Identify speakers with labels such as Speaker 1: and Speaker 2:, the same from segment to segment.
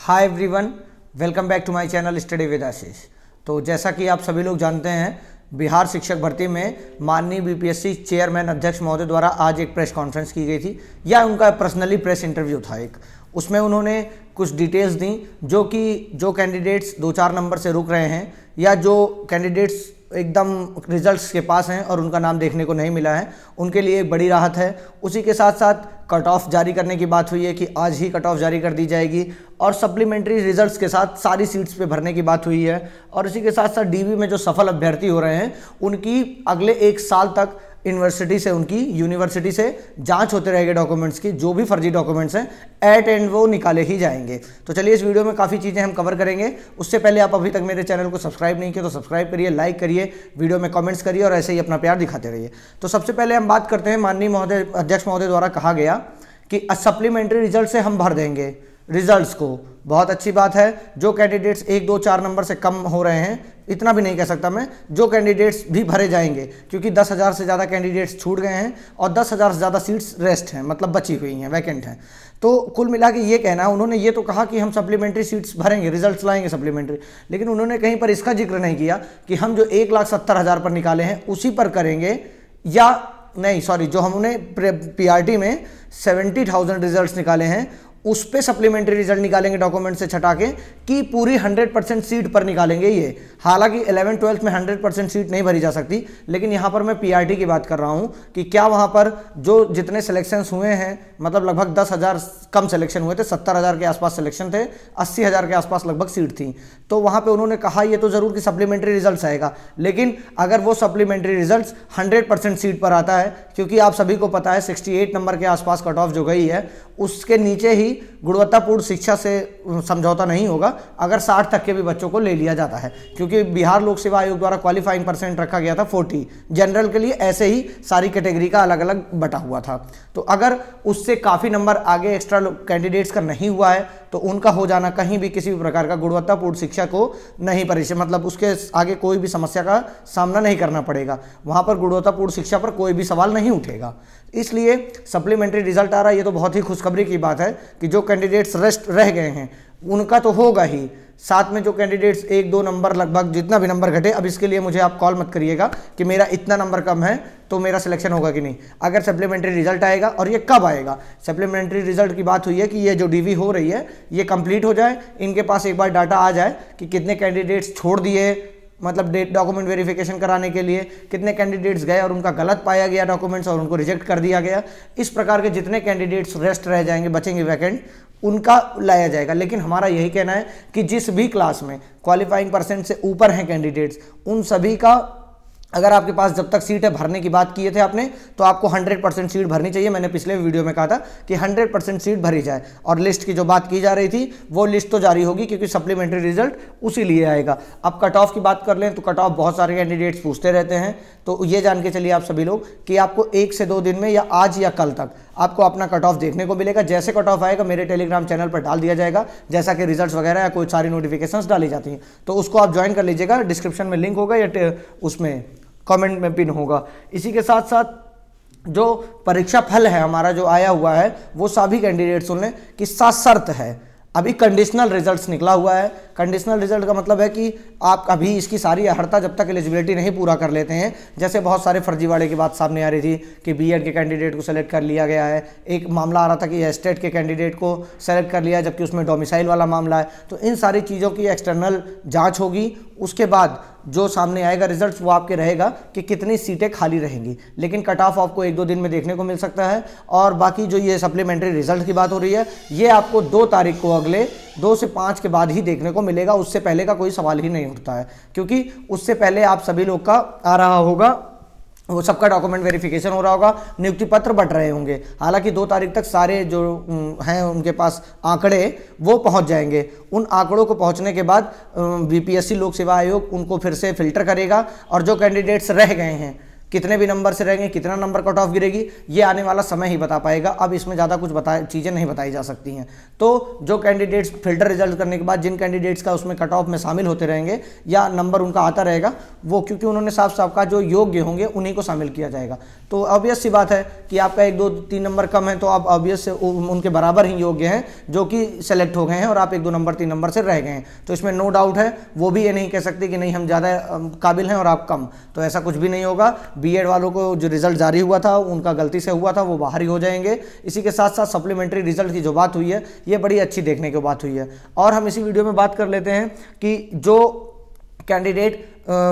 Speaker 1: Hi everyone, welcome back to my channel study with Ashish. तो जैसा कि आप सभी लोग जानते हैं, बिहार शिक्षक भर्ती में माननीय बीपीएससी चेयरमैन अध्यक्ष महोदय द्वारा आज एक प्रेस कॉन्फ्रेंस की गई थी, या उनका पर्सनली प्रेस इंटरव्यू था एक। उसमें उन्होंने कुछ डिटेल्स दी जो कैंडिडेट्स 2-4 नंबर से रुक रहे हैं, या जो कैंडिडेट्स एकदम रिजल्ट्स के पास हैं और उनका नाम देखने को नहीं मिला है, उनके लिए एक बड़ी राहत है। उसी के साथ साथ कट ऑफ जारी करने की बात हुई है कि आज ही कट ऑफ जारी कर दी जाएगी, और सप्लीमेंट्री रिजल्ट्स के साथ सारी सीट्स पे भरने की बात हुई है। और इसी के साथ साथ डीवी में जो सफल अभ्यर्थी हो रहे हैं उनकी अगले 1 साल तक यूनिवर्सिटी से जांच होते रहेगी डॉक्यूमेंट्स की। जो भी फर्जी डॉक्यूमेंट्स हैं एट एंड वो निकाले ही जाएंगे। तो चलिए, इस वीडियो में काफ़ी चीज़ें हम कवर करेंगे। उससे पहले आप अभी तक मेरे चैनल को सब्सक्राइब नहीं किया तो सब्सक्राइब करिए, लाइक करिए, वीडियो में कमेंट्स करिए और ऐसे ही अपना प्यार दिखाते रहिए। तो सबसे पहले हम बात करते हैं, माननीय अध्यक्ष महोदय द्वारा कहा गया कि सप्लीमेंट्री रिजल्ट से हम भर देंगे रिजल्ट्स को। बहुत अच्छी बात है। जो कैंडिडेट्स 1, 2, 4 नंबर से कम हो रहे हैं, इतना भी नहीं कह सकता मैं, जो कैंडिडेट्स भी भरे जाएंगे, क्योंकि 10,000 से ज़्यादा कैंडिडेट्स छूट गए हैं और 10,000 से ज़्यादा सीट्स रेस्ट हैं, मतलब बची हुई हैं, वैकेंट हैं। तो कुल मिला के ये कहना, उन्होंने ये तो कहा कि हम सप्लीमेंट्री सीट्स भरेंगे, रिजल्ट्स लाएंगे सप्लीमेंटरी, लेकिन उन्होंने कहीं पर इसका जिक्र नहीं किया कि हम जो 1,70,000 पर निकाले हैं उसी पर करेंगे, या नहीं, सॉरी, जो हमने पीआरटी में 70,000 रिजल्ट्स निकाले हैं उस पे सप्लीमेंट्री रिजल्ट निकालेंगे डॉक्यूमेंट से छटा के, कि पूरी 100% सीट पर निकालेंगे ये। हालांकि 11-12 में 100% सीट नहीं भरी जा सकती, लेकिन यहाँ पर मैं पीआरटी की बात कर रहा हूँ कि क्या वहाँ पर जो जितने सिलेक्शंस हुए हैं, मतलब लगभग 10,000 कम सिलेक्शन हुए थे, 70,000 के आसपास सिलेक्शन थे, 80,000 के आसपास लगभग सीट थी। तो वहाँ पर उन्होंने कहा ये तो ज़रूर कि सप्लीमेंट्री रिजल्ट आएगा, लेकिन अगर वो सप्लीमेंट्री रिजल्ट 100% सीट पर आता है, क्योंकि आप सभी को पता है 68 नंबर के आसपास कट ऑफ जो गई है, उसके नीचे ही गुणवत्तापूर्ण शिक्षा से समझौता नहीं होगा अगर 60 तक के भी बच्चों को ले लिया जाता है, क्योंकि बिहार लोक सेवा आयोग द्वारा क्वालिफाइंग परसेंट रखा गया था 40 जनरल के लिए, ऐसे ही सारी कैटेगरी का अलग अलग बटा हुआ था। तो अगर उससे काफ़ी नंबर आगे एक्स्ट्रा कैंडिडेट्स का नहीं हुआ है तो उनका हो जाना कहीं भी किसी भी प्रकार का गुणवत्तापूर्ण शिक्षा को नहीं परेशान, मतलब उसके आगे कोई भी समस्या का सामना नहीं करना पड़ेगा, वहाँ पर गुणवत्तापूर्ण शिक्षा पर कोई भी सवाल नहीं उठेगा। इसलिए सप्लीमेंट्री रिजल्ट आ रहा है, ये तो बहुत ही खुशखबरी की बात है कि जो कैंडिडेट्स रेस्ट रह गए हैं उनका तो होगा ही, साथ में जो कैंडिडेट्स 1-2 नंबर, लगभग जितना भी नंबर घटे, अब इसके लिए मुझे आप कॉल मत करिएगा कि मेरा इतना नंबर कम है तो मेरा सिलेक्शन होगा कि नहीं। अगर सप्लीमेंट्री रिजल्ट आएगा, और ये कब आएगा, सप्लीमेंट्री रिजल्ट की बात हुई है कि ये जो डीवी हो रही है ये कंप्लीट हो जाए, इनके पास एक बार डाटा आ जाए कि कितने कैंडिडेट्स छोड़ दिए, मतलब डॉक्यूमेंट वेरिफिकेशन कराने के लिए कितने कैंडिडेट्स गए और उनका गलत पाया गया डॉक्यूमेंट्स और उनको रिजेक्ट कर दिया गया। इस प्रकार के जितने कैंडिडेट्स रेस्ट रह जाएंगे, बचेंगे वैकेंट, उनका लाया जाएगा। लेकिन हमारा यही कहना है कि जिस भी क्लास में क्वालिफाइंग परसेंट से ऊपर हैं कैंडिडेट्स, उन सभी का, अगर आपके पास जब तक सीट है, भरने की बात किए थे आपने, तो आपको 100% सीट भरनी चाहिए। मैंने पिछले वीडियो में कहा था कि 100% सीट भरी जाए, और लिस्ट की जो बात की जा रही थी वो लिस्ट तो जारी होगी, क्योंकि सप्लीमेंट्री रिजल्ट उसी लिए आएगा। अब कट ऑफ की बात कर लें तो कट ऑफ बहुत सारे कैंडिडेट्स पूछते रहते हैं, तो ये जान के चलिए आप सभी लोग कि आपको 1 से 2 दिन में, या आज या कल तक, आपको अपना कट ऑफ देखने को मिलेगा। जैसे कट ऑफ आएगा मेरे टेलीग्राम चैनल पर डाल दिया जाएगा, जैसा कि रिजल्ट्स वगैरह या कोई सारी नोटिफिकेशंस डाली जाती हैं, तो उसको आप ज्वाइन कर लीजिएगा। डिस्क्रिप्शन में लिंक होगा या उसमें कमेंट में पिन होगा। इसी के साथ साथ जो परीक्षा फल है हमारा जो आया हुआ है, वो सभी कैंडिडेट सुन लें कि सशर्त है। अभी कंडीशनल रिजल्ट्स निकला हुआ है। कंडीशनल रिजल्ट का मतलब है कि आप अभी इसकी सारी अर्हता जब तक एलिजिबिलिटी नहीं पूरा कर लेते हैं, जैसे बहुत सारे फर्जीवाड़े की बात सामने आ रही थी कि बीएड के कैंडिडेट को सेलेक्ट कर लिया गया है, एक मामला आ रहा था कि स्टेट के कैंडिडेट को सेलेक्ट कर लिया जबकि उसमें डोमिसाइल वाला मामला है। तो इन सारी चीज़ों की एक्सटर्नल जाँच होगी, उसके बाद जो सामने आएगा रिजल्ट्स वो आपके रहेगा कि कितनी सीटें खाली रहेंगी। लेकिन कट ऑफ आपको 1-2 दिन में देखने को मिल सकता है। और बाकी जो ये सप्लीमेंट्री रिजल्ट की बात हो रही है, ये आपको 2 तारीख को अगले 2 से 5 के बाद ही देखने को मिलेगा। उससे पहले का कोई सवाल ही नहीं उठता है, क्योंकि उससे पहले आप सभी लोग का आ रहा होगा, वो सबका डॉक्यूमेंट वेरिफिकेशन हो रहा होगा, नियुक्ति पत्र बंट रहे होंगे। हालांकि 2 तारीख तक सारे जो हैं उनके पास आंकड़े वो पहुंच जाएंगे। उन आंकड़ों को पहुंचने के बाद बीपीएससी लोक सेवा आयोग उनको फिर से फिल्टर करेगा, और जो कैंडिडेट्स रह गए हैं कितने भी नंबर से रहेंगे, कितना नंबर कट ऑफ गिरेगी, ये आने वाला समय ही बता पाएगा। अब इसमें ज़्यादा कुछ चीज़ें नहीं बताई जा सकती हैं। तो जो कैंडिडेट्स फिल्टर रिजल्ट करने के बाद जिन कैंडिडेट्स का उसमें कट ऑफ में शामिल होते रहेंगे या नंबर उनका आता रहेगा, वो क्योंकि उन्होंने साफ साफ का जो योग्य होंगे उन्हीं को शामिल किया जाएगा। तो ऑब्वियस सी बात है कि आपका 1 2 3 नंबर कम है तो आप ऑब्वियस उनके बराबर ही योग्य हैं जो कि सेलेक्ट हो गए हैं, और आप 1 2 नंबर 3 नंबर से रह गए हैं। तो इसमें नो डाउट है, वो भी ये नहीं कह सकते कि नहीं हम ज़्यादा काबिल हैं और आप कम, तो ऐसा कुछ भी नहीं होगा। बीएड वालों को जो रिजल्ट जारी हुआ था उनका गलती से हुआ था, वो बाहर ही हो जाएंगे। इसी के साथ साथ सप्लीमेंट्री रिजल्ट की जो बात हुई है ये बड़ी अच्छी देखने की बात हुई है। और हम इसी वीडियो में बात कर लेते हैं कि जो कैंडिडेट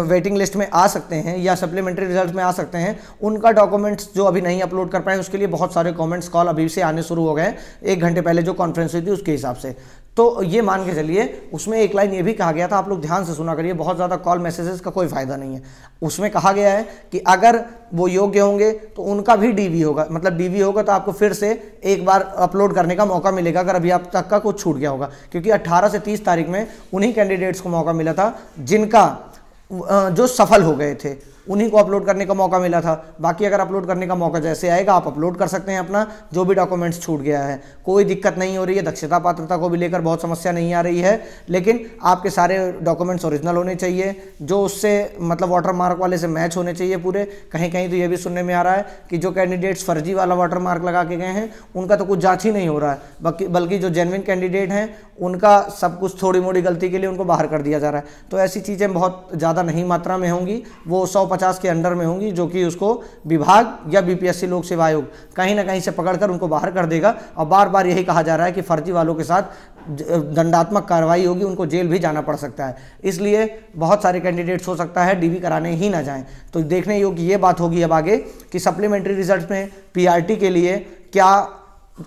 Speaker 1: वेटिंग लिस्ट में आ सकते हैं या सप्लीमेंट्री रिजल्ट में आ सकते हैं, उनका डॉक्यूमेंट्स जो अभी नहीं अपलोड कर पाए, उसके लिए बहुत सारे कमेंट्स कॉल अभी से आने शुरू हो गए हैं। 1 घंटे पहले जो कॉन्फ्रेंस हुई थी उसके हिसाब से, तो ये मान के चलिए उसमें एक लाइन ये भी कहा गया था, आप लोग ध्यान से सुना करिए, बहुत ज़्यादा कॉल मैसेजेस का कोई फ़ायदा नहीं है। उसमें कहा गया है कि अगर वो योग्य होंगे तो उनका भी डीवी होगा, मतलब डीवी होगा तो आपको फिर से एक बार अपलोड करने का मौका मिलेगा अगर अभी आप तक का कुछ छूट गया होगा। क्योंकि 18 से 30 तारीख में उन्हीं कैंडिडेट्स को मौका मिला था जिनका जो सफल हो गए थे, उन्हीं को अपलोड करने का मौका मिला था। बाकी अगर अपलोड करने का मौका जैसे आएगा आप अपलोड कर सकते हैं अपना जो भी डॉक्यूमेंट्स छूट गया है, कोई दिक्कत नहीं हो रही है। दक्षता पात्रता को भी लेकर बहुत समस्या नहीं आ रही है, लेकिन आपके सारे डॉक्यूमेंट्स ओरिजिनल होने चाहिए, जो उससे मतलब वाटर मार्क वाले से मैच होने चाहिए पूरे। कहीं कहीं तो ये भी सुनने में आ रहा है कि जो कैंडिडेट्स फर्जी वाला वाटर मार्क लगा के गए हैं उनका तो कुछ जाँच ही नहीं हो रहा है, बल्कि जो जेन्युइन कैंडिडेट हैं उनका सब कुछ थोड़ी मोड़ी गलती के लिए उनको बाहर कर दिया जा रहा है। तो ऐसी चीज़ें बहुत ज़्यादा नहीं मात्रा में होंगी, वो 150 के अंडर में होंगी, जो कि उसको विभाग या बीपीएससी लोक सेवा आयोग कहीं ना कहीं से पकड़कर उनको बाहर कर देगा। और बार बार यही कहा जा रहा है कि फर्जी वालों के साथ दंडात्मक कार्रवाई होगी, उनको जेल भी जाना पड़ सकता है। इसलिए बहुत सारे कैंडिडेट्स हो सकता है डीवी कराने ही ना जाएं। तो देखने योग्य ये बात होगी अब आगे कि सप्लीमेंट्री रिजल्ट में पीआरटी के लिए क्या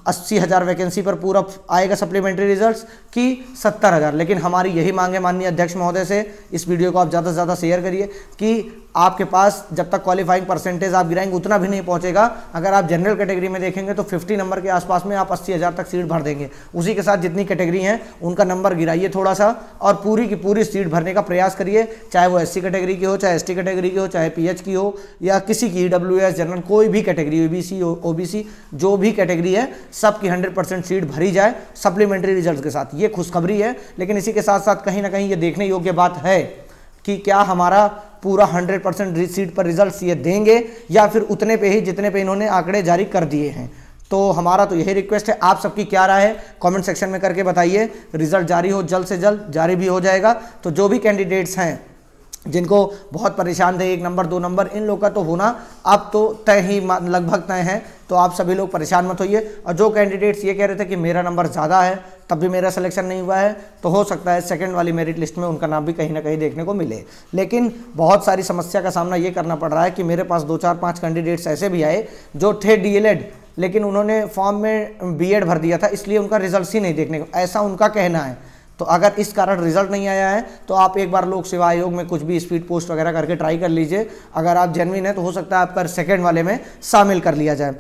Speaker 1: 80,000 वैकेंसी पर पूरा आएगा सप्लीमेंट्री रिजल्ट्स की 70,000। लेकिन हमारी यही मांग है माननीय अध्यक्ष महोदय से, इस वीडियो को आप ज़्यादा से ज़्यादा शेयर करिए कि आपके पास जब तक क्वालिफाइंग परसेंटेज आप गिराएंगे उतना भी नहीं पहुंचेगा। अगर आप जनरल कैटेगरी में देखेंगे तो 50 नंबर के आसपास में आप 80,000 तक सीट भर देंगे। उसी के साथ जितनी कैटेगरी हैं उनका नंबर गिराइए थोड़ा सा और पूरी की पूरी सीट भरने का प्रयास करिए, चाहे वो SC कैटेगरी की हो, चाहे ST कैटेगरी की हो, चाहे PH की हो या किसी की EWS जनरल, कोई भी कैटेगरी, OBC OBC जो भी कैटेगरी है सबकी 100% सीट भरी जाए सप्लीमेंट्री रिजल्ट के साथ। ये खुशखबरी है। लेकिन इसी के साथ साथ कहीं ना कहीं ये देखने योग्य बात है कि क्या हमारा पूरा 100% सीट पर रिजल्ट्स ये देंगे या फिर उतने पे ही जितने पे इन्होंने आंकड़े जारी कर दिए हैं। तो हमारा तो यही रिक्वेस्ट है, आप सबकी क्या राय है कमेंट सेक्शन में करके बताइए। रिजल्ट जारी हो, जल्द से जल्द जारी भी हो जाएगा। तो जो भी कैंडिडेट्स हैं जिनको बहुत परेशान थे 1 नंबर 2 नंबर, इन लोग का तो होना अब तो तय ही लगभग तय है। तो आप सभी लोग परेशान मत होइए। और जो कैंडिडेट्स ये कह रहे थे कि मेरा नंबर ज़्यादा है तब भी मेरा सिलेक्शन नहीं हुआ है, तो हो सकता है सेकंड वाली मेरिट लिस्ट में उनका नाम भी कहीं ना कहीं देखने को मिले। लेकिन बहुत सारी समस्या का सामना ये करना पड़ रहा है कि मेरे पास 2 4 5 कैंडिडेट्स ऐसे भी आए जो थे DLED, लेकिन उन्होंने फॉर्म में BEd भर दिया था, इसलिए उनका रिजल्ट ही नहीं देखने को, ऐसा उनका कहना है। तो अगर इस कारण रिजल्ट नहीं आया है तो आप एक बार लोक सेवा आयोग में कुछ भी स्पीड पोस्ट वगैरह करके ट्राई कर लीजिए। अगर आप जेन्युइन है तो हो सकता है आपका सेकंड वाले में शामिल कर लिया जाए।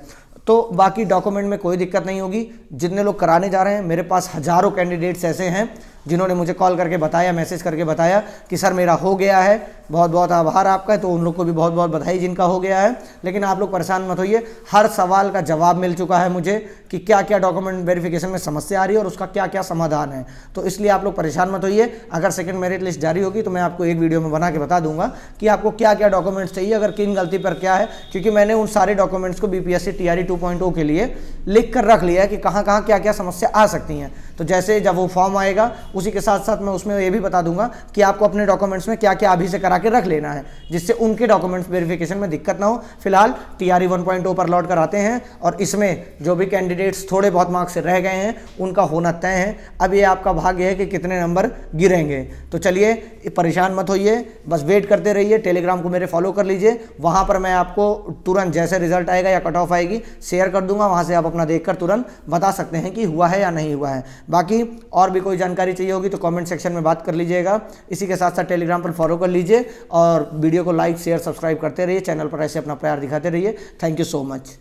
Speaker 1: तो बाकी डॉक्यूमेंट में कोई दिक्कत नहीं होगी। जितने लोग कराने जा रहे हैं, मेरे पास हज़ारों कैंडिडेट्स ऐसे हैं जिन्होंने मुझे कॉल करके बताया, मैसेज करके बताया कि सर मेरा हो गया है, बहुत बहुत आभार आपका। तो उन लोग को भी बहुत बहुत बधाई जिनका हो गया है। लेकिन आप लोग परेशान मत होइए, हर सवाल का जवाब मिल चुका है मुझे कि क्या क्या डॉक्यूमेंट वेरिफिकेशन में समस्या आ रही है और उसका क्या क्या समाधान है। तो इसलिए आप लोग परेशान मत होइए। अगर सेकंड मेरिट लिस्ट जारी होगी तो मैं आपको एक वीडियो में बना के बता दूंगा कि आपको क्या क्या डॉक्यूमेंट्स चाहिए, अगर किन गलती पर क्या है। क्योंकि मैंने उन सारे डॉक्यूमेंट्स को BPSC TRE 2.0 के लिए लिख कर रख लिया है कि कहाँ कहाँ क्या क्या समस्या आ सकती हैं। तो जैसे जब वो फॉर्म आएगा उसी के साथ साथ मैं उसमें ये भी बता दूंगा कि आपको अपने डॉक्यूमेंट्स में क्या क्या अभी से करा के रख लेना है, जिससे उनके डॉक्यूमेंट्स वेरिफिकेशन में दिक्कत ना हो। फिलहाल TRE 1.0 पर लौट कर आते हैं और इसमें जो भी कैंडिडेट्स थोड़े बहुत मार्क्स से रह गए हैं उनका होना तय है। अब ये आपका भाग्य है कि कितने नंबर गिरेंगे। तो चलिए परेशान मत होइए, बस वेट करते रहिए। टेलीग्राम को मेरे फॉलो कर लीजिए, वहाँ पर मैं आपको तुरंत जैसे रिजल्ट आएगा या कट ऑफ आएगी शेयर कर दूंगा। वहाँ से आप अपना देखकर तुरंत बता सकते हैं कि हुआ है या नहीं हुआ है। बाकी और भी कोई जानकारी चाहिए होगी तो कमेंट सेक्शन में बात कर लीजिएगा। इसी के साथ साथ टेलीग्राम पर फॉलो कर लीजिए और वीडियो को लाइक शेयर सब्सक्राइब करते रहिए। चैनल पर ऐसे अपना प्यार दिखाते रहिए। Thank you so much.